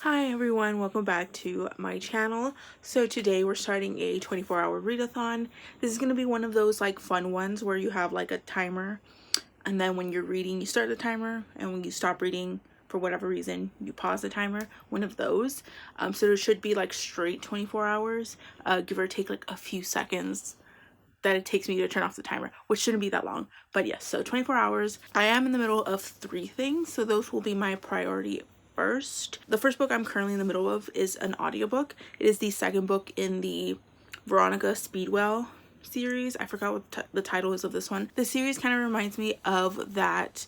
Hi everyone, welcome back to my channel. So today we're starting a 24-hour readathon. This is going to be one of those like fun ones where you have like a timer, and then when you're reading you start the timer, and when you stop reading for whatever reason you pause the timer. One of those. So it should be like straight 24 hours, give or take like a few seconds that it takes me to turn off the timer, which shouldn't be that long. But yes, so 24 hours. I am in the middle of 3 things, so those will be my priority first. The first book I'm currently in the middle of is an audiobook. It is the second book in the Veronica Speedwell series. I forgot what the title is of this one. The series kind of reminds me of that,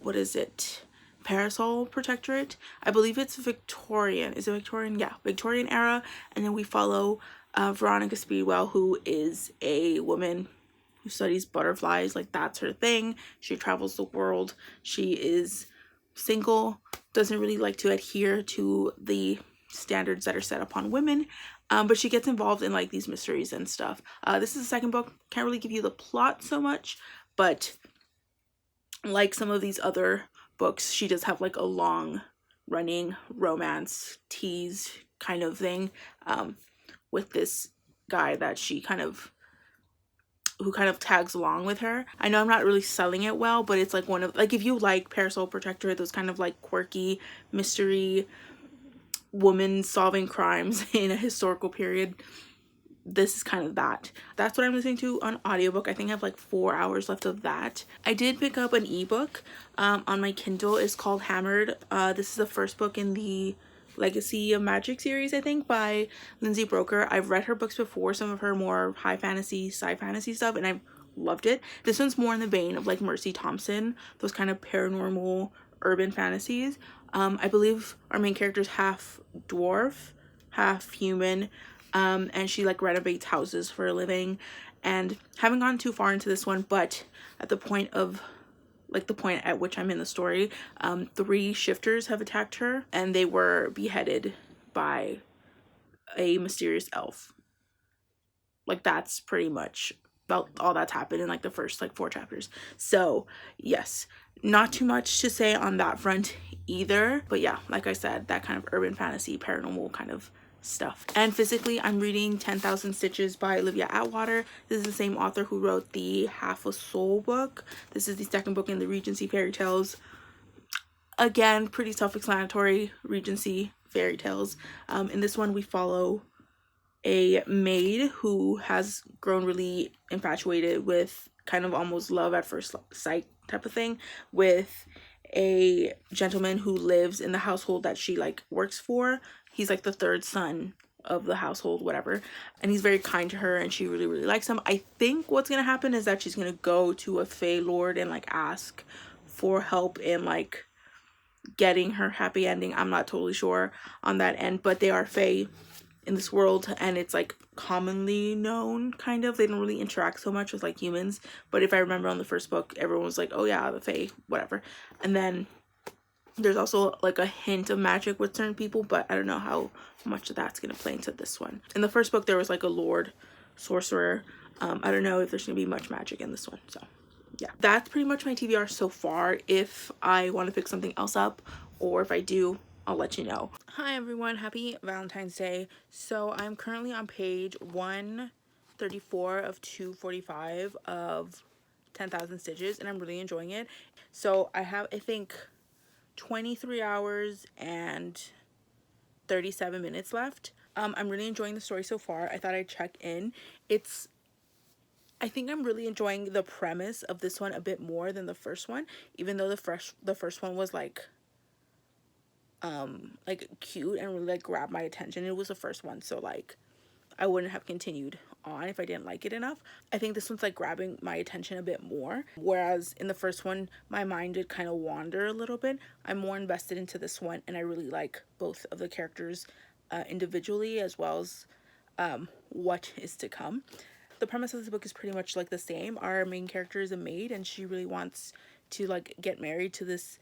what is it? Parasol Protectorate. I believe it's Victorian. Is it Victorian? Yeah, Victorian era. And then we follow Veronica Speedwell, who is a woman who studies butterflies. Like, that's her thing. She travels the world. She is single, doesn't really like to adhere to the standards that are set upon women, but she gets involved in like these mysteries and stuff. This is the second book. Can't really give you the plot so much, but like some of these other books, she does have like a long running romance tease kind of thing with this guy that she who kind of tags along with her. I know I'm not really selling it well, but it's like one of, like, if you like Parasol Protector, those kind of like quirky mystery woman solving crimes in a historical period, this is kind of that. That's what I'm listening to on audiobook. I think I have like 4 hours left of that. I did pick up an ebook on my Kindle. It's called Hammered. This is the first book in the Legacy of Magic series, I think, by Lindsay Buroker. I've read her books before, some of her more high fantasy, sci-fantasy stuff, and I've loved it. This one's more in the vein of like Mercy Thompson, those kind of paranormal urban fantasies. I believe our main character's half dwarf, half human, and she like renovates houses for a living. And haven't gone too far into this one, but at the point at which I'm in the story, 3 shifters have attacked her, and they were beheaded by a mysterious elf. Like, that's pretty much about all that's happened in like the first like 4 chapters. So yes, not too much to say on that front either, but yeah, like I said, that kind of urban fantasy paranormal kind of stuff. And physically, I'm reading 10,000 Stitches by Olivia Atwater. This is the same author who wrote the Half a Soul book. This is the second book in the Regency fairy tales. Again, pretty self-explanatory, Regency fairy tales. In this one, we follow a maid who has grown really infatuated with, kind of almost love at first sight type of thing, with a gentleman who lives in the household that she like works for. He's like the 3rd son of the household, whatever, and he's very kind to her, and she really likes him. I think what's gonna happen is that she's gonna go to a Fae Lord and like ask for help in like getting her happy ending. I'm not totally sure on that end, but they are Fae in this world, and it's like commonly known, kind of. They don't really interact so much with like humans, but if I remember on the first book, everyone was like, oh yeah, the Fae, whatever. And then there's also like a hint of magic with certain people, but I don't know how much of that's gonna play into this one. In the first book, there was like a lord sorcerer. I don't know if there's gonna be much magic in this one. So yeah, that's pretty much my TBR so far. If I want to pick something else up, or if I do, I'll let you know. Hi everyone, happy Valentine's Day. So I'm currently on page 134 of 245 of 10,000 Stitches, and I'm really enjoying it. So I have, I think, 23 hours and 37 minutes left. I'm really enjoying the story so far. I thought I'd check in. I think I'm really enjoying the premise of this one a bit more than the first one, even though the first one was like cute and really like grabbed my attention. It was the first one, so like I wouldn't have continued on if I didn't like it enough. I think this one's like grabbing my attention a bit more, whereas in the first one my mind did kind of wander a little bit. I'm more invested into this one, and I really like both of the characters individually, as well as what is to come. The premise of this book is pretty much like the same. Our main character is a maid, and she really wants to like get married to this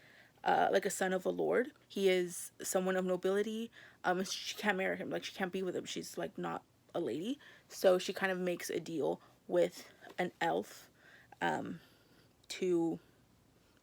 like a son of a lord. He is someone of nobility. She can't marry him, like she can't be with him. She's like not a lady, so she kind of makes a deal with an elf to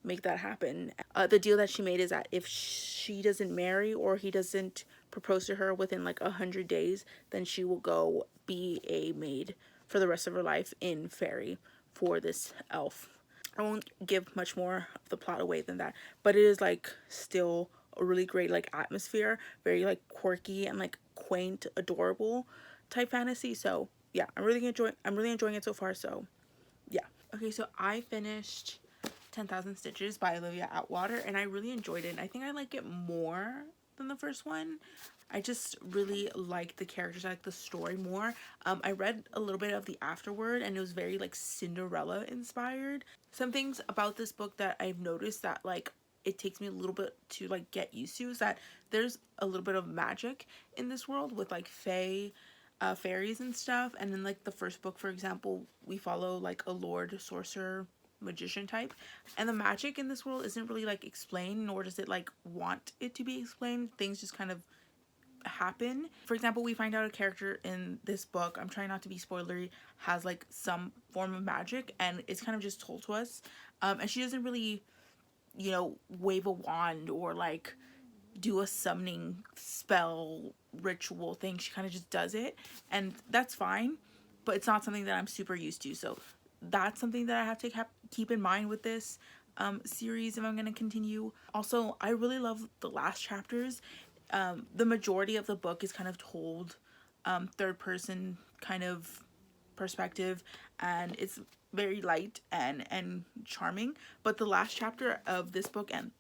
make that happen. The deal that she made is that if she doesn't marry or he doesn't propose to her within like 100 days, then she will go be a maid for the rest of her life in Fairy for this elf. I won't give much more of the plot away than that, but it is like still a really great like atmosphere, very like quirky and like quaint, adorable type fantasy. So yeah, I'm really enjoying it so far. So yeah. Okay, so I finished 10,000 Stitches by Olivia Atwater, and I really enjoyed it. I think I like it more than the first one. I just really like the characters. I like the story more. I read a little bit of the afterword, and it was very like Cinderella inspired. Some things about this book that I've noticed that like it takes me a little bit to like get used to is that there's a little bit of magic in this world with like fairies and stuff. And then like the first book, for example, we follow like a lord sorcerer magician type, and the magic in this world isn't really like explained, nor does it like want it to be explained. Things just kind of happen. For example, we find out a character in this book, I'm trying not to be spoilery, has like some form of magic, and it's kind of just told to us, and she doesn't really, you know, wave a wand or like do a summoning spell ritual thing. She kind of just does it, and that's fine, but it's not something that I'm super used to. So that's something that I have to keep in mind with this series if I'm going to continue. Also, I really love the last chapters. The majority of the book is kind of told third person kind of perspective, and it's very light and charming. But the last chapter of this book and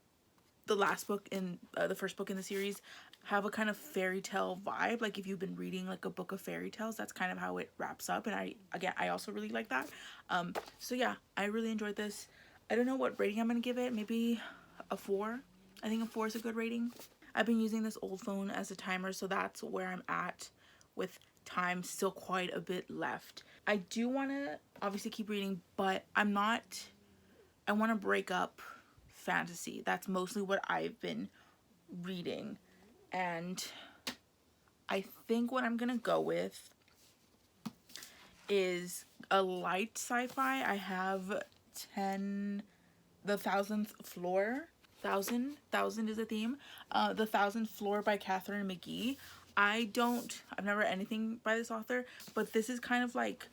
the last book in the first book in the series have a kind of fairy tale vibe. Like if you've been reading like a book of fairy tales, that's kind of how it wraps up, and I also really like that. So yeah, I really enjoyed this. I don't know what rating I'm gonna give it. Maybe a 4. I think a 4 is a good rating. I've been using this old phone as a timer, so that's where I'm at with time. Still quite a bit left. I do want to obviously keep reading, but I want to break up fantasy. That's mostly what I've been reading, and I think what I'm gonna go with is a light sci-fi. I have the Thousandth Floor. Thousand is a theme. The Thousandth Floor by Katherin McGee. I've never read anything by this author, but this is kind of like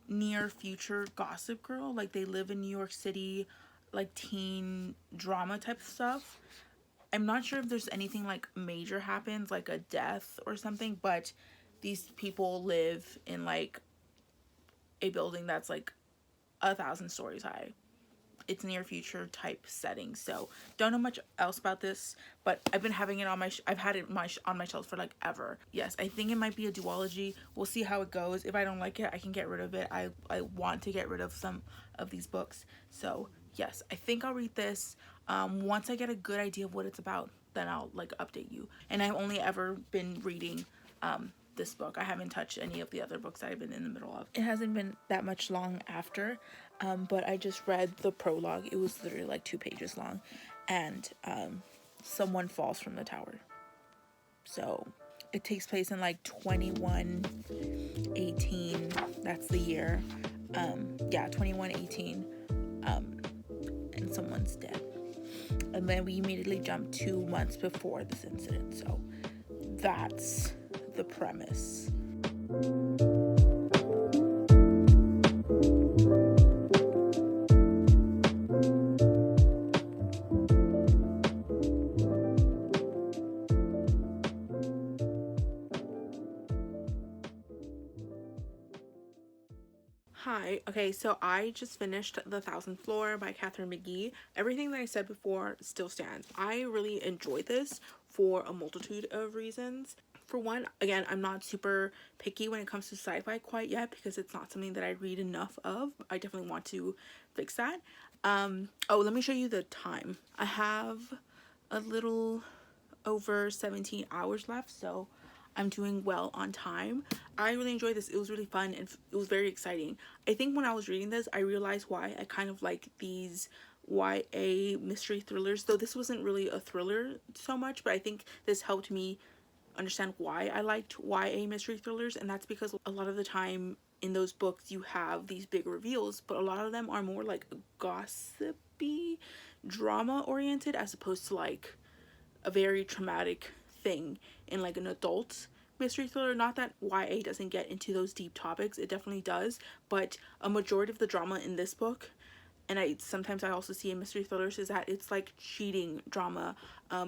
near future Gossip Girl. Like they live in New York City, like teen drama type stuff. I'm not sure if there's anything like major happens, like a death or something, but these people live in like a building that's like 1,000 stories high. It's near future type setting, so don't know much else about this, but I've been having it on I've had it on my shelf for like ever. Yes, I think it might be a duology. We'll see how it goes. If I don't like it, I can get rid of it. I want to get rid of some of these books, so yes, I think I'll read this. Once I get a good idea of what it's about, then I'll like update you. And I've only ever been reading this book. I haven't touched any of the other books that I've been in the middle of. It hasn't been that much long after, but I just read the prologue. It was literally like 2 pages long, and someone falls from the tower. So it takes place in like 2118. That's the year. Yeah, 2118. And someone's dead. And then we immediately jump 2 months before this incident. So that's the premise. Hi, okay, so I just finished The Thousandth Floor by Katherin McGee. Everything that I said before still stands. I really enjoyed this for a multitude of reasons. For one, again, I'm not super picky when it comes to sci-fi quite yet because it's not something that I read enough of. I definitely want to fix that. Oh, let me show you the time. I have a little over 17 hours left, so I'm doing well on time. I really enjoyed this. It was really fun and it was very exciting. I think when I was reading this, I realized why I kind of like these YA mystery thrillers, though this wasn't really a thriller so much, but I think this helped me understand why I liked YA mystery thrillers, and that's because a lot of the time in those books you have these big reveals, but a lot of them are more like gossipy drama oriented as opposed to like a very traumatic thing in like an adult mystery thriller. Not that YA doesn't get into those deep topics, it definitely does, but a majority of the drama in this book, and I sometimes I also see in mystery thrillers, is that it's like cheating drama.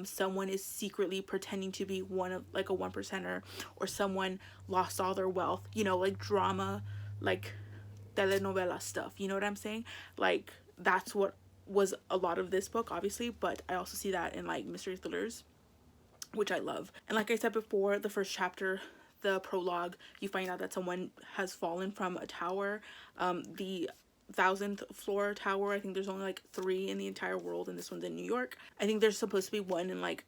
Someone is secretly pretending to be one of like a one percenter, or someone lost all their wealth, you know, like drama, like telenovela stuff, you know what I'm saying? Like that's what was a lot of this book, obviously, but I also see that in like mystery thrillers, which I love. And like I said before, the first chapter, the prologue, you find out that someone has fallen from a tower, the 1000th floor tower. I think there's only like 3 in the entire world, and this one's in New York. I think there's supposed to be one in like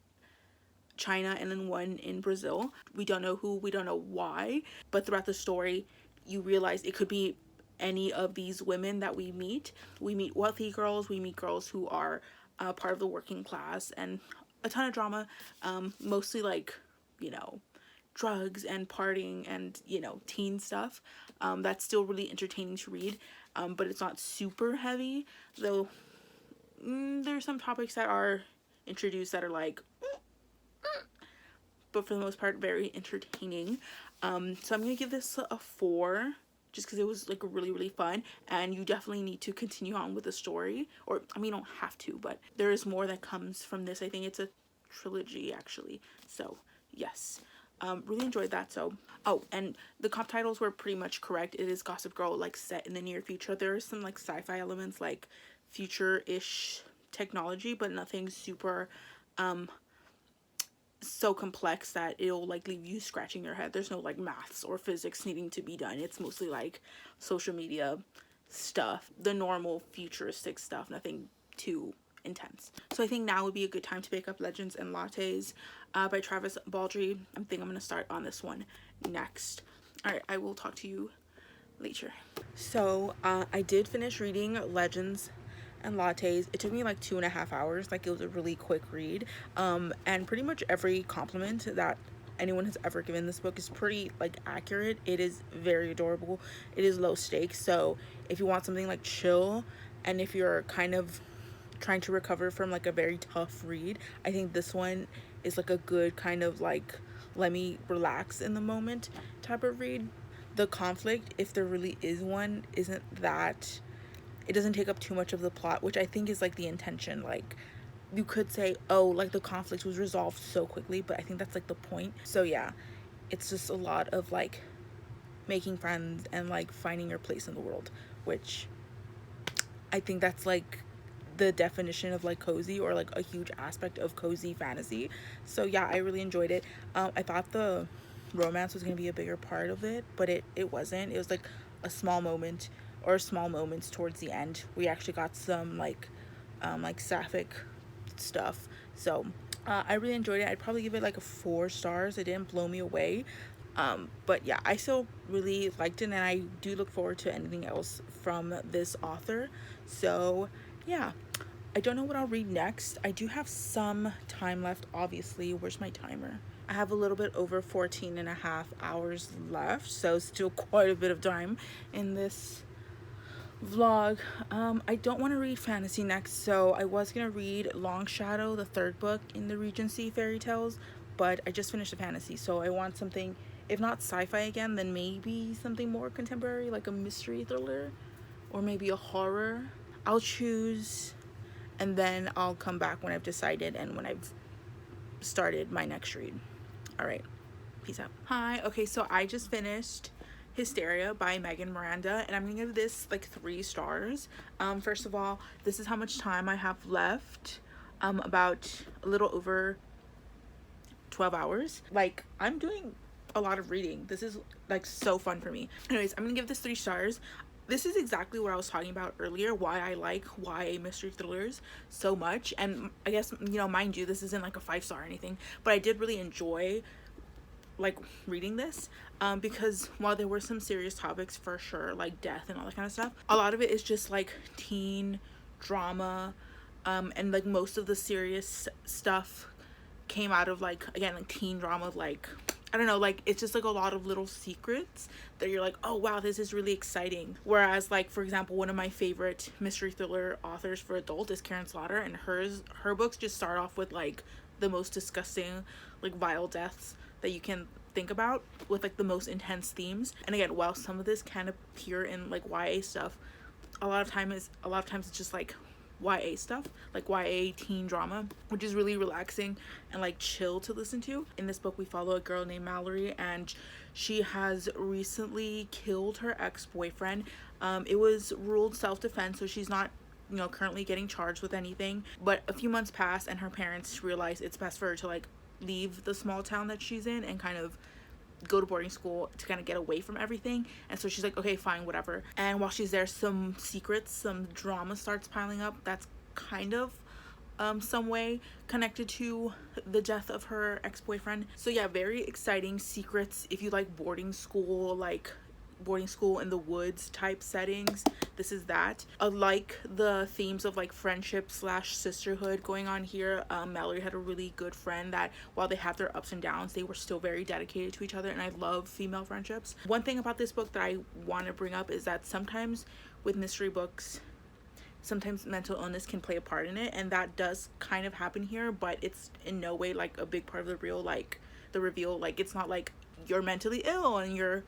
China and then one in Brazil. We don't know who, we don't know why, but throughout the story you realize it could be any of these women that we meet. We meet wealthy girls, we meet girls who are part of the working class, and a ton of drama, mostly like, you know, drugs and partying and, you know, teen stuff. That's still really entertaining to read, but it's not super heavy, though. There's some topics that are introduced that are like, but for the most part very entertaining. So I'm gonna give this a 4, just because it was like really, really fun, and you definitely need to continue on with the story, or I mean, you don't have to, but there is more that comes from this. I think it's a trilogy actually, so yes. Really enjoyed that. So, oh, and the comp titles were pretty much correct. It is Gossip Girl, like set in the near future. There are some like sci-fi elements, like future-ish technology, but nothing super so complex that it'll like leave you scratching your head. There's no like maths or physics needing to be done. It's mostly like social media stuff, the normal futuristic stuff, nothing too intense. So I think now would be a good time to pick up Legends and Lattes by Travis Baldree. I think I'm gonna start on this one next. All right, I will talk to you later. So I did finish reading Legends and Lattes. It took me like 2.5 hours. Like, it was a really quick read, and pretty much every compliment that anyone has ever given this book is pretty like accurate. It is very adorable, it is low stakes, so if you want something like chill, and if you're kind of trying to recover from like a very tough read, I think this one is like a good kind of like let me relax in the moment type of read. The conflict, if there really is one, isn't that, it doesn't take up too much of the plot, which I think is like the intention. Like, you could say, oh, like the conflict was resolved so quickly, but I think that's like the point. So yeah, it's just a lot of like making friends and like finding your place in the world, which I think that's like the definition of like cozy, or like a huge aspect of cozy fantasy. So yeah, I really enjoyed it. I thought the romance was gonna be a bigger part of it, but it wasn't. It was like a small moment, or small moments towards the end. We actually got some like sapphic stuff. So I really enjoyed it. I'd probably give it like a 4 stars. It didn't blow me away, but yeah, I still really liked it, and I do look forward to anything else from this author. So yeah, I don't know what I'll read next. I do have some time left, obviously. Where's my timer? I have a little bit over 14.5 hours left, so still quite a bit of time in this vlog. I don't want to read fantasy next, so I was gonna read Longshadow, the 3rd book in the Regency fairy tales, but I just finished the fantasy, so I want something, if not sci-fi again, then maybe something more contemporary, like a mystery thriller, or maybe a horror. I'll choose, and then I'll come back when I've decided and when I've started my next read. All right, peace out. Hi. Okay, so I just finished Hysteria by Miranda, and I'm gonna give this like 3 stars. First of all, this is how much time I have left. About a little over 12 hours. Like, I'm doing a lot of reading. This is like so fun for me. Anyways, I'm gonna give this 3 stars. This is exactly what I was talking about earlier, why I like YA mystery thrillers so much. And I guess, you know, mind you, this isn't like a 5-star or anything, but I did really enjoy like reading this, because while there were some serious topics for sure, like death and all that kind of stuff, a lot of it is just like teen drama, and like most of the serious stuff came out of like, again, like teen drama, like I don't know, like it's just like a lot of little secrets that you're like, oh wow, this is really exciting. Whereas like, for example, one of my favorite mystery thriller authors for adult is Karen Slaughter, and her books just start off with like the most disgusting, like vile deaths that you can think about, with like the most intense themes. And again, while some of this can appear in like YA stuff, a lot of times it's just like YA stuff, like YA teen drama, which is really relaxing and like chill to listen to. In this book, we follow a girl named Mallory, and she has recently killed her ex-boyfriend. It was ruled self-defense, so she's not, you know, currently getting charged with anything. But a few months pass, and her parents realize it's best for her to like leave the small town that she's in and kind of go to boarding school to kind of get away from everything. And so she's like, okay, fine, whatever. And while she's there, some secrets, some drama starts piling up that's kind of some way connected to the death of her ex-boyfriend. So yeah, very exciting secrets. If you like boarding school in the woods type settings, this is that. Like the themes of like friendship slash sisterhood going on here, Mallory had a really good friend that while they have their ups and downs, they were still very dedicated to each other, and I love female friendships. One thing about this book that I want to bring up is that sometimes with mystery books, sometimes mental illness can play a part in it, and that does kind of happen here, but it's in no way like a big part of the reveal. Like it's not like you're mentally ill and you're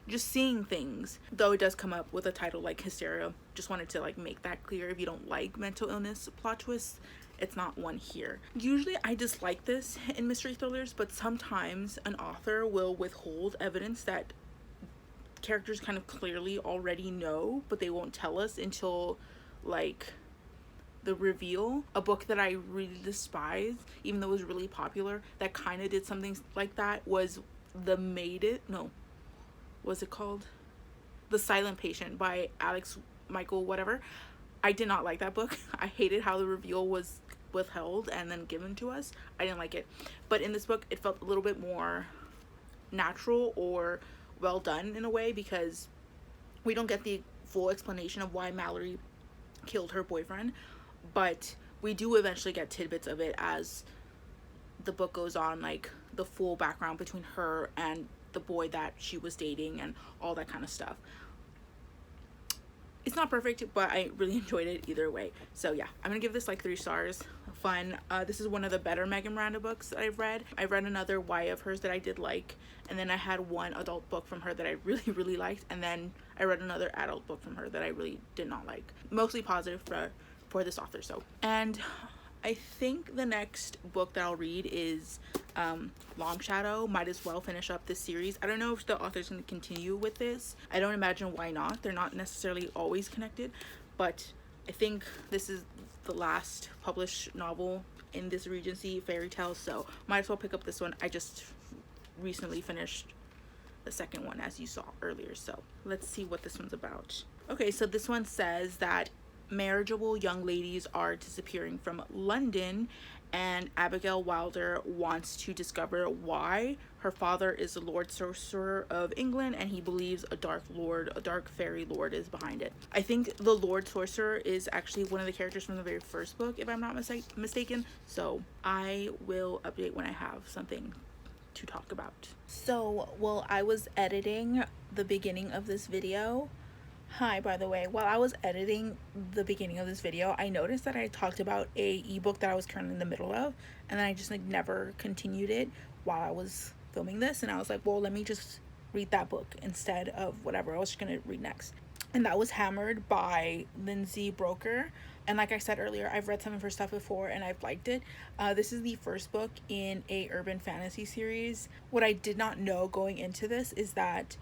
just seeing things, though it does come up with a title like Hysteria. Just wanted to like make that clear. If you don't like mental illness plot twists, it's not one here. Usually I dislike this in mystery thrillers, but sometimes an author will withhold evidence that characters kind of clearly already know, but they won't tell us until like the reveal. A book that I really despise, even though it was really popular, that kind of did something like that, was what's it called? The Silent Patient by Alex Michael whatever. I did not like that book. I hated how the reveal was withheld and then given to us. I didn't like it. But in this book, it felt a little bit more natural or well done in a way, because we don't get the full explanation of why Mallory killed her boyfriend, but we do eventually get tidbits of it as the book goes on, like the full background between her and the boy that she was dating and all that kind of stuff. It's not perfect, but I really enjoyed it either way. So yeah, I'm gonna give this like 3 stars. Fun. This is one of the better Miranda books that I've read. I read another YA of hers that I did like, and then I had one adult book from her that I really liked, and then I read another adult book from her that I really did not like. Mostly positive for this author. So, and I think the next book that I'll read is Longshadow. Might as well finish up this series. I don't know if the author's going to continue with this. I don't imagine why not. They're not necessarily always connected, but I think this is the last published novel in this Regency fairy tale, so might as well pick up this one. I just recently finished the second one, as you saw earlier, so let's see what this one's about. Okay, so this one says that marriageable young ladies are disappearing from London, and Abigail Wilder wants to discover why. Her father is the Lord Sorcerer of England, and he believes a dark fairy lord is behind it. I think the Lord Sorcerer is actually one of the characters from the very first book, if I'm not mistaken, so I will update when I have something to talk about. So while I was editing the beginning of this video, hi, by the way, while I was editing the beginning of this video, I noticed that I talked about a ebook that I was currently in the middle of, and then I just like never continued it while I was filming this, and I was like, well, let me just read that book instead of whatever I was gonna read next. And that was Hammered by Lindsay Buroker. And like I said earlier, I've read some of her stuff before and I've liked it. This is the first book in a urban fantasy series. What I did not know going into this is that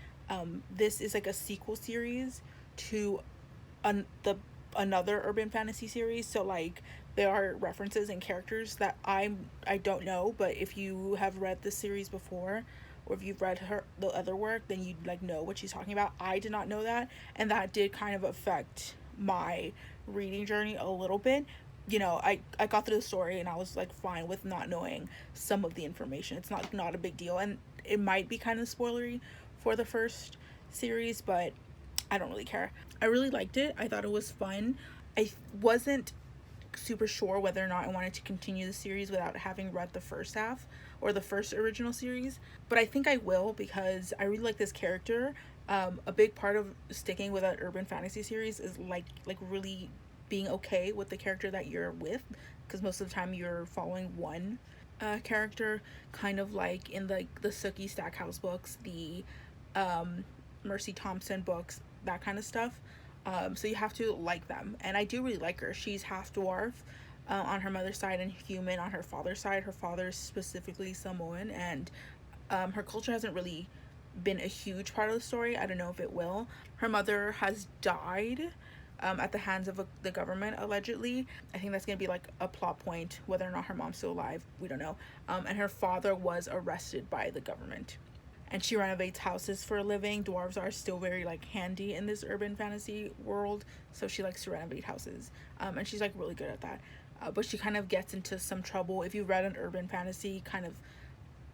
this is like a sequel series to another urban fantasy series. So like there are references and characters that I don't know, but if you have read this series before, or if you've read the other work, then you'd like know what she's talking about. I did not know that, and that did kind of affect my reading journey a little bit. You know, I got through the story and I was like fine with not knowing some of the information. It's not a big deal, and it might be kind of spoilery for the first series, but I don't really care. I really liked it. I thought it was fun. I wasn't super sure whether or not I wanted to continue the series without having read the first half, or the first original series, but I think I will because I really like this character. A big part of sticking with an urban fantasy series is like really being okay with the character that you're with, because most of the time you're following one character, kind of like in the Sookie Stackhouse books, the Mercy Thompson books, that kind of stuff. So you have to like them, and I do really like her. She's half dwarf on her mother's side and human on her father's side. Her father's specifically Samoan, and her culture hasn't really been a huge part of the story. I don't know if it will. Her mother has died at the hands of the government, allegedly. I think that's gonna be like a plot point. Whether or not her mom's still alive, we don't know. And her father was arrested by the government. And she renovates houses for a living. Dwarves are still very like handy in this urban fantasy world, so she likes to renovate houses, and she's like really good at that. But she kind of gets into some trouble. If you read an urban fantasy kind of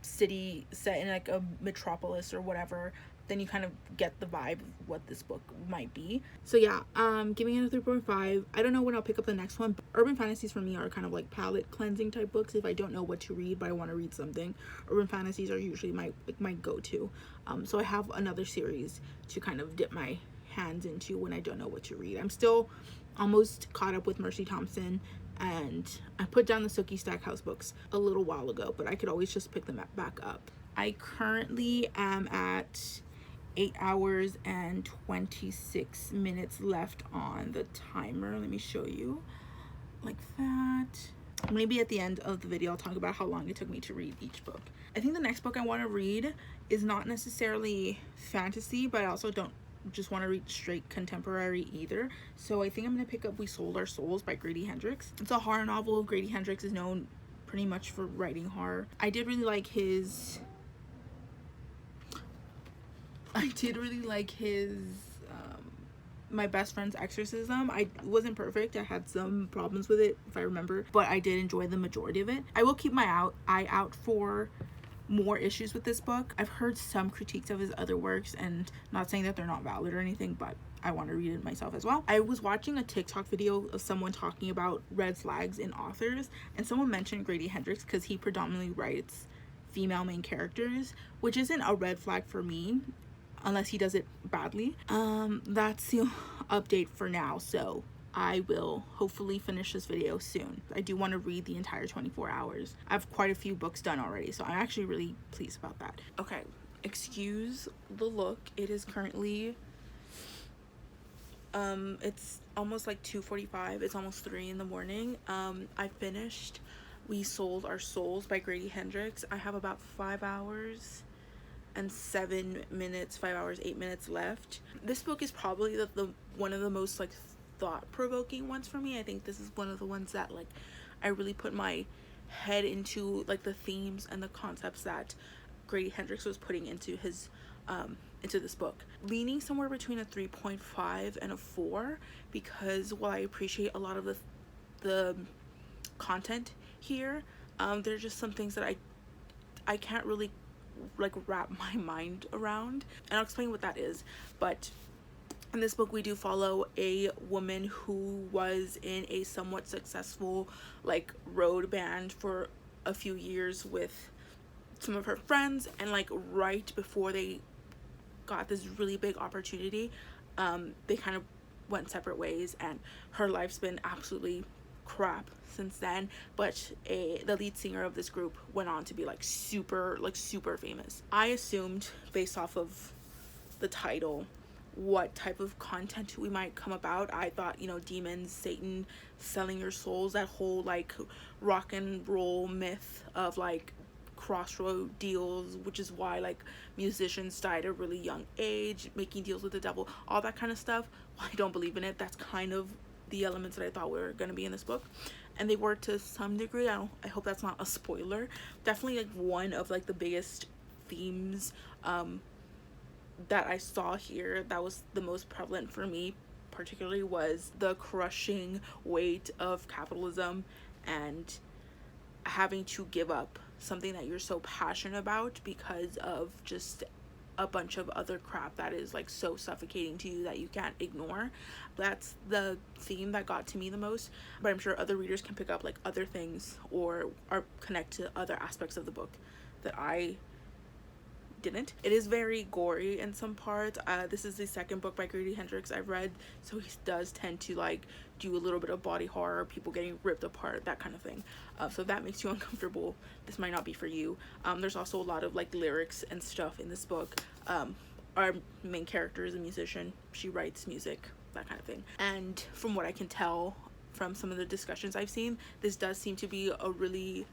city set in like a metropolis or whatever, then you kind of get the vibe of what this book might be. So yeah, giving it a 3.5. I don't know when I'll pick up the next one. Urban fantasies for me are kind of like palette cleansing type books. If I don't know what to read but I want to read something, urban fantasies are usually my go-to. So I have another series to kind of dip my hands into when I don't know what to read. I'm still almost caught up with Mercy Thompson, and I put down the Sookie Stackhouse books a little while ago, but I could always just pick them back up. I currently am at 8 hours and 26 minutes left on the timer. Let me show you like that. Maybe at the end of the video I'll talk about how long it took me to read each book. I think the next book I want to read is not necessarily fantasy, but I also don't just want to read straight contemporary either. So I think I'm going to pick up We Sold Our Souls by Grady Hendrix. It's a horror novel. Grady Hendrix is known pretty much for writing horror. I did really like his My Best Friend's Exorcism. I wasn't perfect. I had some problems with it, if I remember, but I did enjoy the majority of it. I will keep my eye out for more issues with this book. I've heard some critiques of his other works, and not saying that they're not valid or anything, but I want to read it myself as well. I was watching a TikTok video of someone talking about red flags in authors, and someone mentioned Grady Hendrix because he predominantly writes female main characters, which isn't a red flag for me unless he does it badly. That's the update for now, so I will hopefully finish this video soon. I do want to read the entire 24 hours. I have quite a few books done already, so I'm actually really pleased about that. Okay, excuse the look. It is currently it's almost like 2:45. It's almost 3 in the morning. I finished We Sold Our Souls by Grady Hendrix. I have about 5 hours and 7 minutes, 5 hours 8 minutes left. This book is probably the one of the most like thought-provoking ones for me. I think this is one of the ones that like I really put my head into, like the themes and the concepts that Grady Hendrix was putting into his into this book. Leaning somewhere between a 3.5 and a 4, because while I appreciate a lot of the content here, there are just some things that I can't really like wrap my mind around, and I'll explain what that is. But in this book we do follow a woman who was in a somewhat successful like road band for a few years with some of her friends, and like right before they got this really big opportunity, they kind of went separate ways, and her life's been absolutely crap since then. But the lead singer of this group went on to be like super famous. I assumed based off of the title what type of content we might come about. I thought, you know, demons, Satan, selling your souls, that whole like rock and roll myth of like crossroad deals, which is why like musicians die at a really young age, making deals with the devil, all that kind of stuff. Well, I don't believe in it. That's kind of the elements that I thought were going to be in this book, and they were to some degree. I hope that's not a spoiler. Definitely like one of like the biggest themes that I saw here that was the most prevalent for me particularly was the crushing weight of capitalism and having to give up something that you're so passionate about because of just a bunch of other crap that is like so suffocating to you that you can't ignore. That's the theme that got to me the most, but I'm sure other readers can pick up like other things or connect to other aspects of the book that I didn't. It is very gory in some parts. This is the second book by Grady Hendrix I've read, so he does tend to like do a little bit of body horror, people getting ripped apart, that kind of thing. So if that makes you uncomfortable, this might not be for you. There's also a lot of like lyrics and stuff in this book. Our main character is a musician, she writes music, that kind of thing, and from what I can tell from some of the discussions I've seen, this does seem to be a really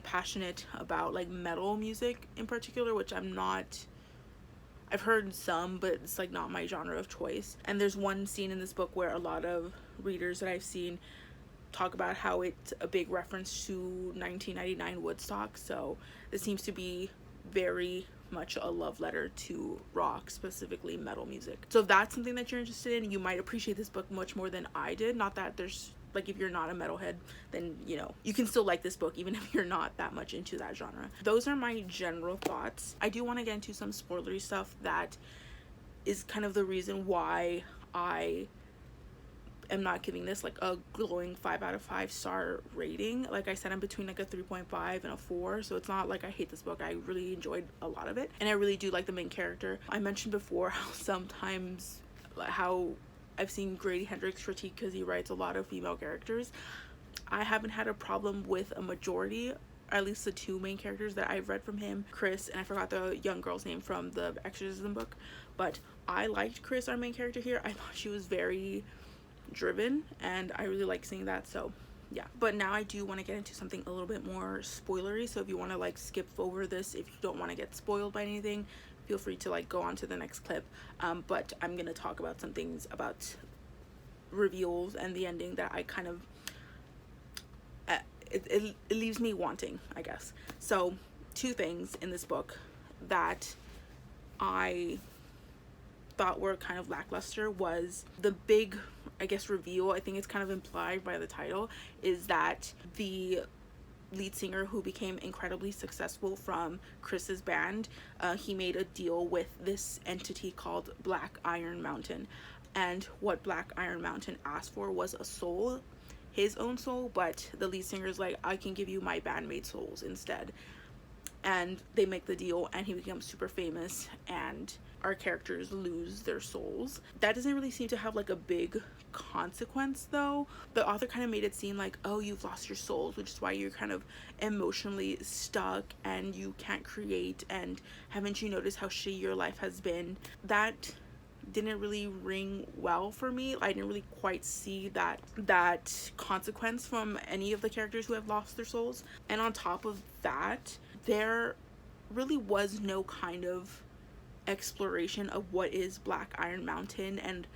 passionate about like metal music in particular, which I've heard some, but it's like not my genre of choice. And there's one scene in this book where a lot of readers that I've seen talk about how it's a big reference to 1999 Woodstock, so this seems to be very much a love letter to rock, specifically metal music. So if that's something that you're interested in, you might appreciate this book much more than I did. Not that there's like, if you're not a metalhead, then you know you can still like this book even if you're not that much into that genre. Those are my general thoughts. I do want to get into some spoilery stuff that is kind of the reason why I am not giving this like a glowing 5 out of 5 star rating. Like I said, I'm between like a 3.5 and a 4, so it's not like I hate this book. I really enjoyed a lot of it, and I really do like the main character. I mentioned before how I've seen Grady Hendrix critique because he writes a lot of female characters. I haven't had a problem with a majority, or at least the 2 main characters that I've read from him, Chris, and I forgot the young girl's name from the Exorcism book, but I liked Chris, our main character here. I thought she was very driven, and I really like seeing that, so yeah. But now I do want to get into something a little bit more spoilery, so if you want to like skip over this if you don't want to get spoiled by anything, feel free to like go on to the next clip. But I'm gonna talk about some things about reveals and the ending that I kind of it leaves me wanting, I guess. So 2 things in this book that I thought were kind of lackluster was the big, I guess, reveal. I think it's kind of implied by the title, is that the lead singer who became incredibly successful from Chris's band, he made a deal with this entity called Black Iron Mountain, and what Black Iron Mountain asked for was a soul, his own soul, but the lead singer's like, I can give you my bandmate souls instead. And they make the deal, and he becomes super famous, and our characters lose their souls. That doesn't really seem to have like a big consequence though. The author kind of made it seem like, oh, you've lost your souls, which is why you're kind of emotionally stuck and you can't create, and haven't you noticed how shitty your life has been? That didn't really ring well for me. I didn't really quite see that consequence from any of the characters who have lost their souls. And on top of that, there really was no kind of exploration of what is Black Iron Mountain and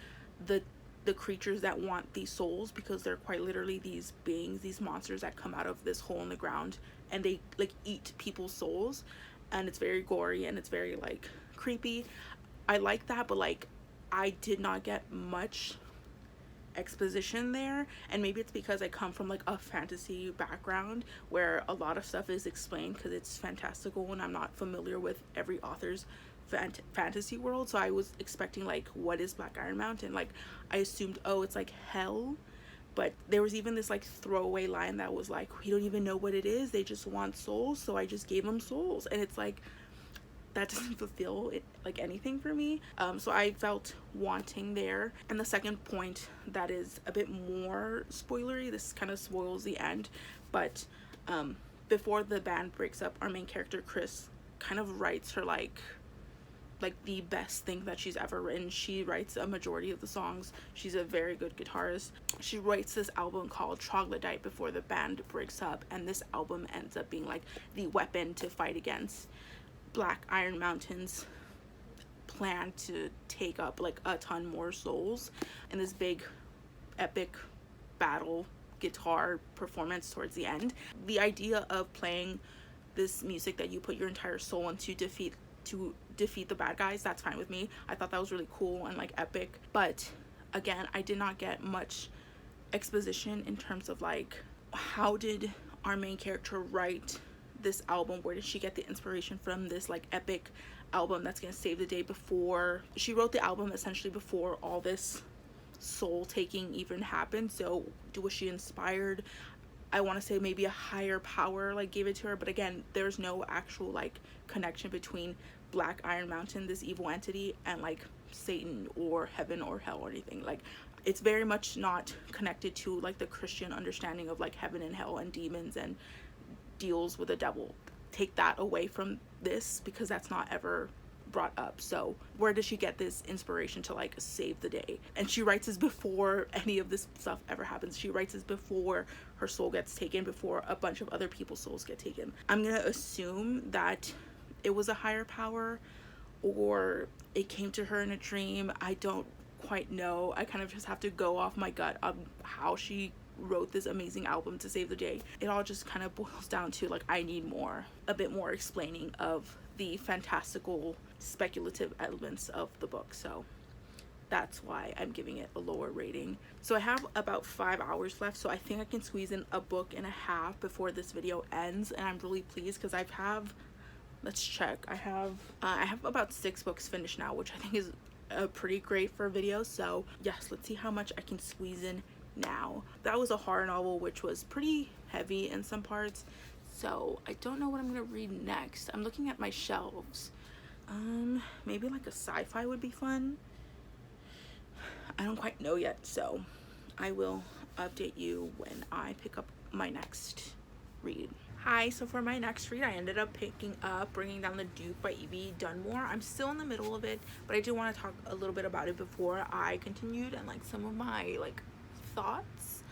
the creatures that want these souls, because they're quite literally these beings, these monsters that come out of this hole in the ground, and they like eat people's souls, and it's very gory and it's very like creepy. I like that, but like I did not get much exposition there, and maybe it's because I come from like a fantasy background where a lot of stuff is explained because it's fantastical and I'm not familiar with every author's fantasy world. So I was expecting like, what is Black Iron Mountain? Like I assumed, oh, it's like hell, but there was even this like throwaway line that was like, we don't even know what it is, they just want souls, so I just gave them souls. And it's like, that doesn't fulfill it like anything for me. So I felt wanting there. And the second point that is a bit more spoilery, this kind of spoils the end, but before the band breaks up, our main character Chris kind of writes her like the best thing that she's ever written. She writes a majority of the songs. She's a very good guitarist. She writes this album called Troglodyte before the band breaks up, and this album ends up being like the weapon to fight against Black Iron Mountain's plan to take up like a ton more souls in this big epic battle guitar performance towards the end. The idea of playing this music that you put your entire soul into to defeat the bad guys, that's fine with me. I thought that was really cool and like epic, but again, I did not get much exposition in terms of like, how did our main character write this album? Where did she get the inspiration from this like epic album that's gonna save the day? Before she wrote the album, essentially before all this soul taking even happened. So was she inspired? I want to say maybe a higher power like gave it to her, but again, there's no actual like connection between Black Iron Mountain, this evil entity, and like Satan or heaven or hell or anything. Like, it's very much not connected to like the Christian understanding of like heaven and hell and demons and deals with the devil. Take that away from this, because that's not ever brought up. So where does she get this inspiration to like save the day? And she writes this before any of this stuff ever happens. She writes this before her soul gets taken, before a bunch of other people's souls get taken. I'm gonna assume that it was a higher power, or it came to her in a dream. I don't quite know. I kind of just have to go off my gut of how she wrote this amazing album to save the day. It all just kind of boils down to like, I need a bit more explaining of the fantastical speculative elements of the book. So that's why I'm giving it a lower rating. So I have about 5 hours left, so I think I can squeeze in a book and a half before this video ends, and I'm really pleased because I have, let's check, I have about 6 books finished now, which I think is pretty great for a video. So yes, let's see how much I can squeeze in now. That was a horror novel, which was pretty heavy in some parts, so I don't know what I'm gonna read next. I'm looking at my shelves. Maybe like a sci-fi would be fun. I don't quite know yet, so I will update you when I pick up my next read. Hi, so for my next read, I ended up picking up Bringing Down the Duke by Evie Dunmore. I'm still in the middle of it, but I do want to talk a little bit about it before I continued and like some of my like thoughts.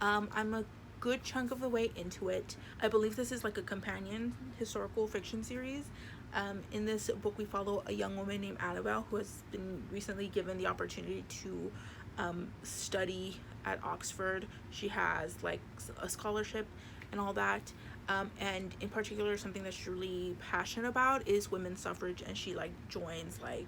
I'm a good chunk of the way into it. I believe this is like a companion historical fiction series. In this book, we follow a young woman named Annabelle who has been recently given the opportunity to study at Oxford. She has like a scholarship and all that, and in particular something that she's really passionate about is women's suffrage, and she like joins like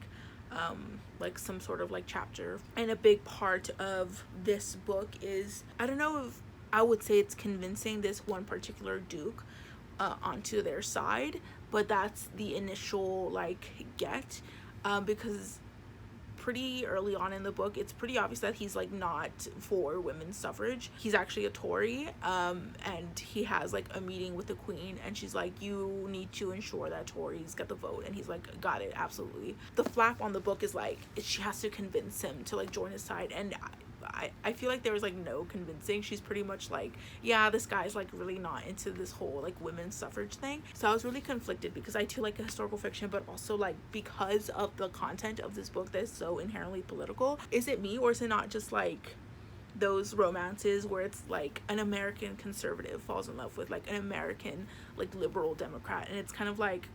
some sort of like chapter. And a big part of this book is, I don't know if I would say it's convincing this one particular duke onto their side, but that's the initial like get, because pretty early on in the book it's pretty obvious that he's like not for women's suffrage. He's actually a Tory, and he has like a meeting with the Queen, and she's like, you need to ensure that Tories get the vote, and he's like, got it, absolutely. The flap on the book is like she has to convince him to like join his side, and I feel like there was like no convincing. She's pretty much like, yeah, this guy's like really not into this whole like women's suffrage thing. So I was really conflicted, because I too like historical fiction, but also like because of the content of this book that is so inherently political. Is it me, or is it not just like those romances where it's like an American conservative falls in love with like an American like liberal Democrat, and it's kind of like,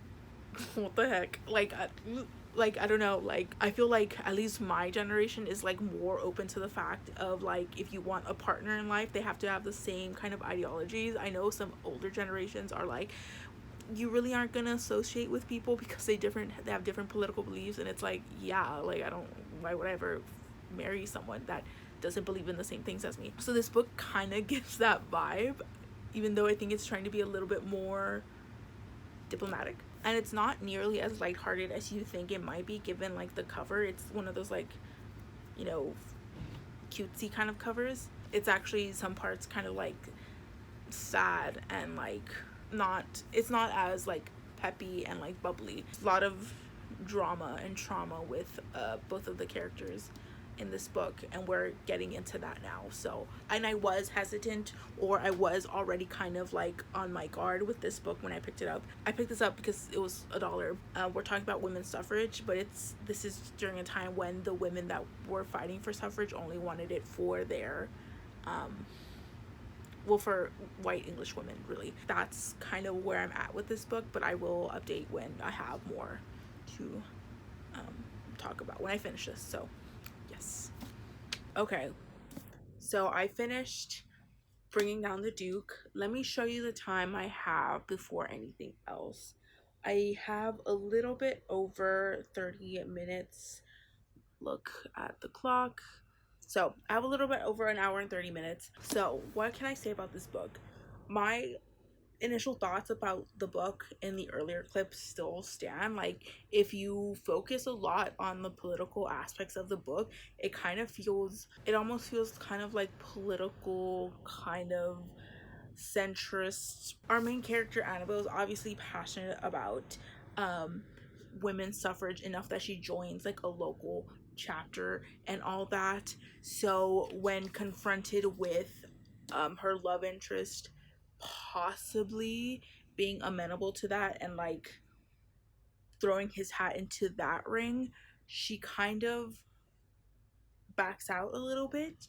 what the heck? Like I don't know, like I feel like at least my generation is like more open to the fact of like, if you want a partner in life, they have to have the same kind of ideologies. I know some older generations are like, you really aren't gonna associate with people because they have different political beliefs, and it's like, yeah, like why would I ever marry someone that doesn't believe in the same things as me? So this book kind of gives that vibe, even though I think it's trying to be a little bit more diplomatic, and it's not nearly as lighthearted as you think it might be, given like the cover. It's one of those like, you know, cutesy kind of covers. It's actually some parts kind of like sad, and like it's not as like peppy and like bubbly. A lot of drama and trauma with both of the characters in this book, and we're getting into that now. So, and I was hesitant, or I was already kind of like on my guard with this book when I picked it up. I picked this up because it was $1. We're talking about women's suffrage, but this is during a time when the women that were fighting for suffrage only wanted it for their well, for white English women, really. That's kind of where I'm at with this book, but I will update when I have more to talk about when I finish this. So yes. Okay, so I finished Bringing Down the Duke. Let me show you the time I have before anything else. I have a little bit over 30 minutes. Look at the clock. So I have a little bit over an hour and 30 minutes. So what can I say about this book? My initial thoughts about the book in the earlier clips still stand. Like, if you focus a lot on the political aspects of the book, it almost feels kind of like political, kind of centrist. Our main character Annabelle is obviously passionate about women's suffrage enough that she joins like a local chapter and all that. So when confronted with her love interest possibly being amenable to that and like throwing his hat into that ring, she kind of backs out a little bit.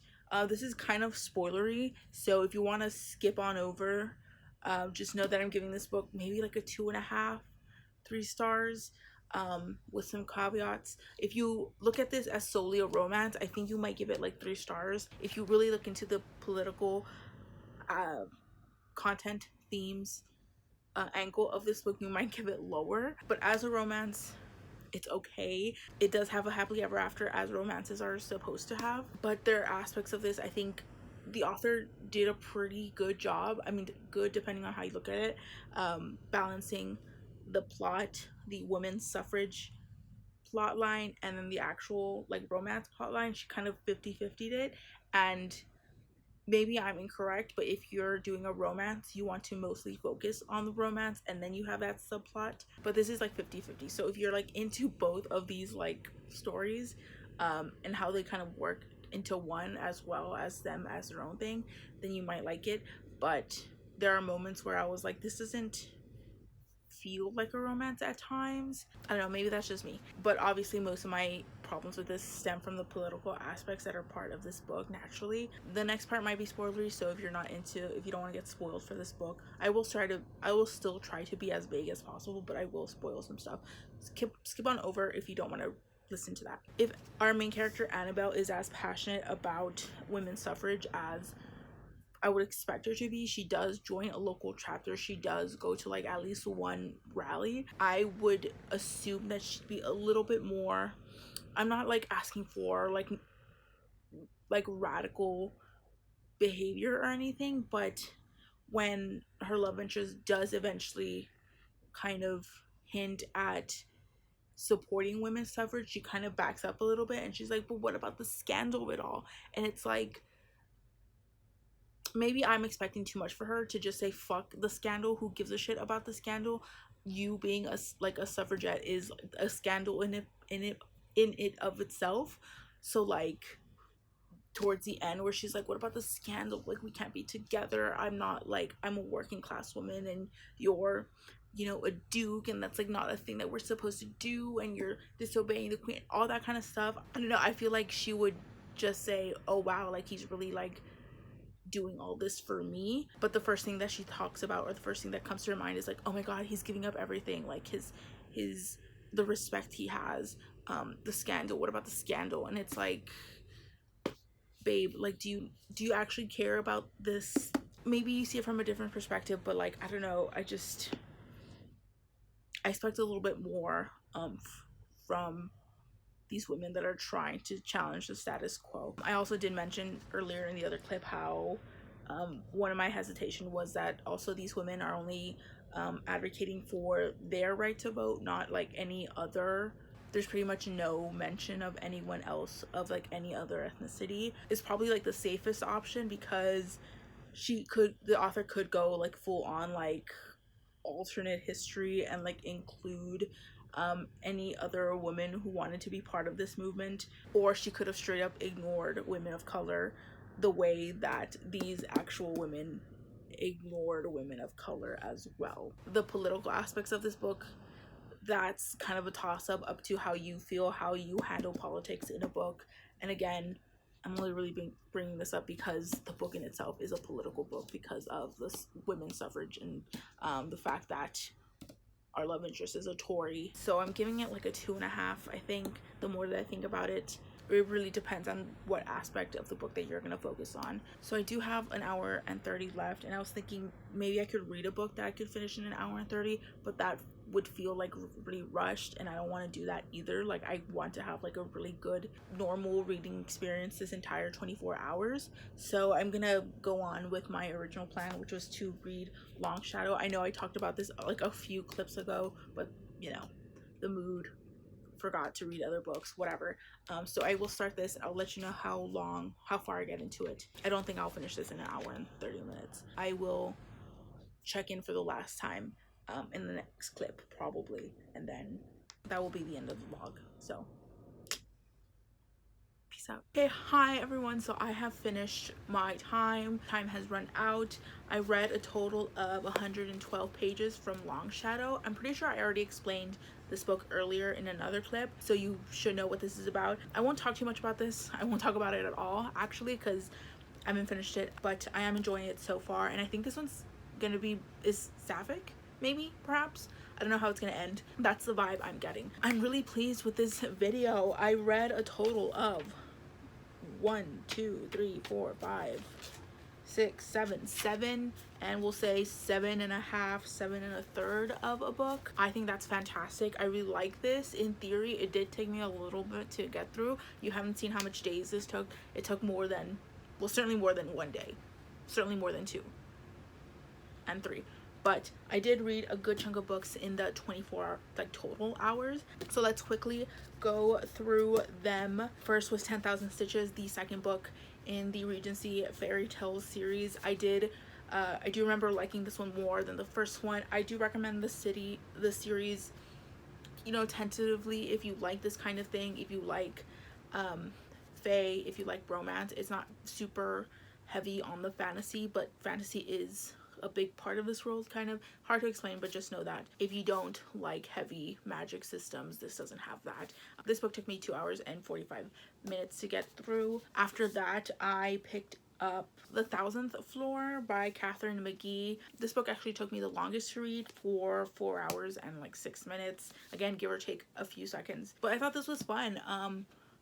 This is kind of spoilery, so if you want to skip on over, just know that I'm giving this book maybe like a 2.5, 3 stars, with some caveats. If you look at this as solely a romance, I think you might give it like 3 stars. If you really look into the political content, themes, angle of this book, you might give it lower. But as a romance, it's okay. It does have a happily ever after, as romances are supposed to have, but there are aspects of this I think the author did a pretty good job. I mean, good depending on how you look at it, balancing the plot, the women's suffrage plot line, and then the actual like romance plot line. She kind of 50-50'd it, and maybe I'm incorrect, but if you're doing a romance, you want to mostly focus on the romance and then you have that subplot. But this is like 50-50. So if you're like into both of these like stories, and how they kind of work into one as well as them as their own thing, then you might like it. But there are moments where I was like, this doesn't feel like a romance at times. I don't know, maybe that's just me. But obviously most of my problems with this stem from the political aspects that are part of this book naturally. The next part might be spoilery, so if you don't want to get spoiled for this book, I will still try to be as vague as possible, but I will spoil some stuff. Skip on over if you don't want to listen to that. If our main character Annabelle is as passionate about women's suffrage as I would expect her to be, she does join a local chapter, she does go to like at least one rally, I would assume that she'd be a little bit more, I'm not like asking for like radical behavior or anything, but when her love interest does eventually kind of hint at supporting women's suffrage, she kind of backs up a little bit and she's like, but what about the scandal of it all? And it's like, maybe I'm expecting too much for her to just say fuck the scandal, who gives a shit about the scandal. You being a suffragette is a scandal in it of itself. So like towards the end where she's like, what about the scandal, like we can't be together, I'm a working class woman and you're, you know, a duke, and that's like not a thing that we're supposed to do, and you're disobeying the queen, all that kind of stuff. I don't know, I feel like she would just say, oh wow, like he's really like doing all this for me. But the first thing that she talks about, or the first thing that comes to her mind, is like, oh my god, he's giving up everything, like his the respect he has, the scandal, what about the scandal? And it's like, babe, like do you actually care about this? Maybe you see it from a different perspective, but like, I don't know, I expect a little bit more from these women that are trying to challenge the status quo. I also did mention earlier in the other clip how one of my hesitation was that also these women are only advocating for their right to vote, not like any other. There's pretty much no mention of anyone else of like any other ethnicity. It's probably like the safest option, because the author could go like full on like alternate history and like include any other women who wanted to be part of this movement, or she could have straight up ignored women of color the way that these actual women ignored women of color as well. The political aspects of this book, that's kind of a toss-up to how you feel, how you handle politics in a book. And again, I'm only really bringing this up because the book in itself is a political book because of this women's suffrage and the fact that our love interest is a Tory. So I'm giving it like a 2.5. I think the more that I think about it, it really depends on what aspect of the book that you're going to focus on. So I do have an hour and 30 left, and I was thinking maybe I could read a book that I could finish in an hour and 30, but that would feel like really rushed, and I don't want to do that either. Like, I want to have like a really good normal reading experience this entire 24 hours. So I'm gonna go on with my original plan, which was to read Longshadow. I know I talked about this like a few clips ago, but you know, the mood, forgot to read other books, whatever. So I will start this. I'll let you know how far I get into it. I don't think I'll finish this in an hour and 30 minutes. I will check in for the last time in the next clip probably, and then that will be the end of the vlog. So peace out. Okay, hi everyone. So I have finished my time has run out. I read a total of 112 pages from Longshadow. I'm pretty sure I already explained this book earlier in another clip, so you should know what this is about. I won't talk too much about this. I won't talk about it at all actually, because I haven't finished it, but I am enjoying it so far. And I think this one's gonna be sapphic, maybe, perhaps. I don't know how it's gonna end. That's the vibe I'm getting. I'm really pleased with this video. I read a total of 1 2 3 4 5 6 7 and we'll say 7 1/3 of a book. I think that's fantastic. I really like this. In theory, it did take me a little bit to get through. You haven't seen how much days this took. It took more than, well, certainly more than 1 day, certainly more than 2 and 3, but I did read a good chunk of books in the 24 like total hours. So let's quickly go through them. First was 10,000 Stitches, the second book in the Regency fairy tales series. I do remember liking this one more than the first one. I do recommend the series, you know, tentatively, if you like this kind of thing, if you like fae, if you like romance. It's not super heavy on the fantasy, but fantasy is a big part of this world. Kind of hard to explain, but just know that if you don't like heavy magic systems, this doesn't have that. This book took me 2 hours and 45 minutes to get through. After that, I picked up The Thousandth Floor by Katherin McGee. This book actually took me the longest to read, for 4 hours and like 6 minutes, again, give or take a few seconds. But I thought this was fun.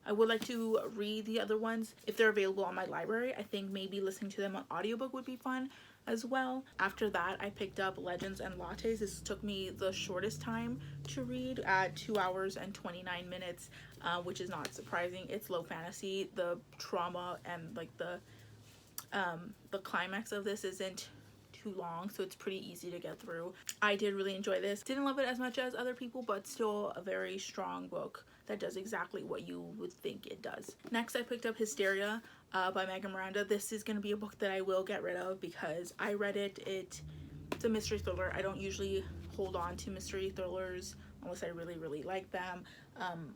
I would like to read the other ones if they're available on my library. I think maybe listening to them on audiobook would be fun as well. After that, I picked up Legends and Lattes. This took me the shortest time to read at 2 hours and 29 minutes, which is not surprising. It's low fantasy. The trauma and like the climax of this isn't too long, so it's pretty easy to get through. I did really enjoy this. Didn't love it as much as other people, but still a very strong book that does exactly what you would think it does. Next, I picked up Hysteria by Miranda. This is going to be a book that I will get rid of because I read it. It's a mystery thriller. I don't usually hold on to mystery thrillers unless I really like them.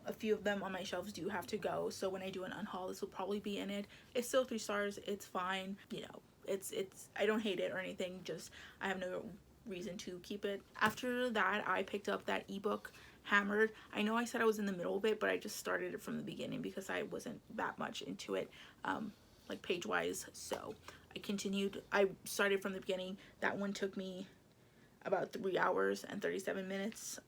A few of them on my shelves do have to go, so when I do an unhaul, this will probably be in it. It's still 3 stars. It's fine. You know, it's I don't hate it or anything, just I have no reason to keep it. After that, I picked up that ebook Hammered. I know I said I was in the middle of it, but I just started it from the beginning because I wasn't that much into it like page wise, so I continued. I started from the beginning. That one took me about 3 hours and 37 minutes.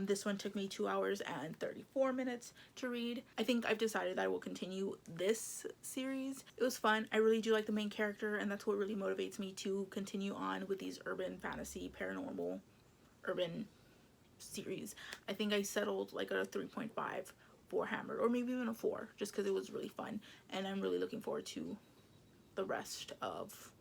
This one took me 2 hours and 34 minutes to read. I think I've decided that I will continue this series. It was fun. I really do like the main character, and that's what really motivates me to continue on with these urban fantasy, paranormal, urban series. I think I settled like at a 3.5 for Hammered, or maybe even a 4, just because it was really fun, and I'm really looking forward to the rest of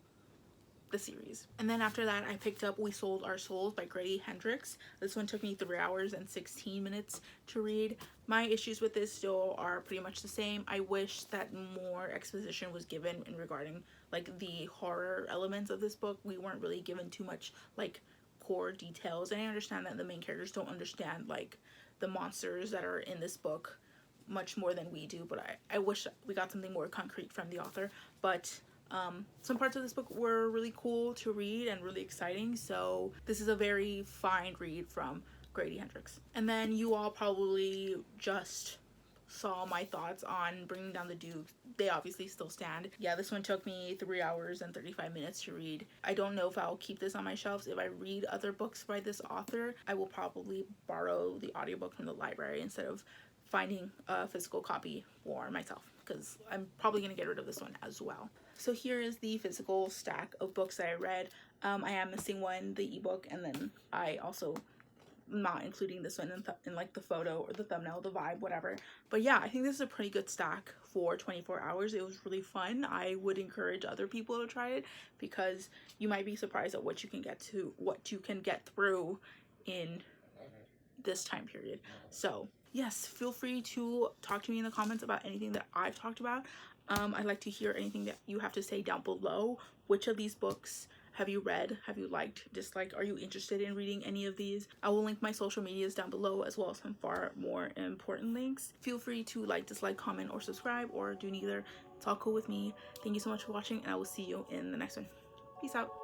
the series. And then after that, I picked up We Sold Our Souls by Grady Hendrix. This one took me 3 hours and 16 minutes to read. My issues with this still are pretty much the same. I wish that more exposition was given in regarding like the horror elements of this book. We weren't really given too much like core details, and I understand that the main characters don't understand like the monsters that are in this book much more than we do, but I wish we got something more concrete from the author. But some parts of this book were really cool to read and really exciting, so this is a very fine read from Grady Hendrix. And then you all probably just saw my thoughts on Bringing Down the Dukes. They obviously still stand. Yeah, this one took me 3 hours and 35 minutes to read. I don't know if I'll keep this on my shelves. If I read other books by this author, I will probably borrow the audiobook from the library instead of finding a physical copy for myself, because I'm probably going to get rid of this one as well. So here is the physical stack of books that I read. I am missing one, the ebook, and then I also not including this one in like the photo or the thumbnail, the vibe, whatever. But yeah, I think this is a pretty good stack for 24 hours. It was really fun. I would encourage other people to try it because you might be surprised at what you can get through in this time period. So yes, feel free to talk to me in the comments about anything that I've talked about. I'd like to hear anything that you have to say down below. Which of these books have you read? Have you liked, disliked? Are you interested in reading any of these? I will link my social medias down below, as well as some far more important links. Feel free to like, dislike, comment, or subscribe, or do neither. It's all cool with me. Thank you so much for watching, and I will see you in the next one. Peace out.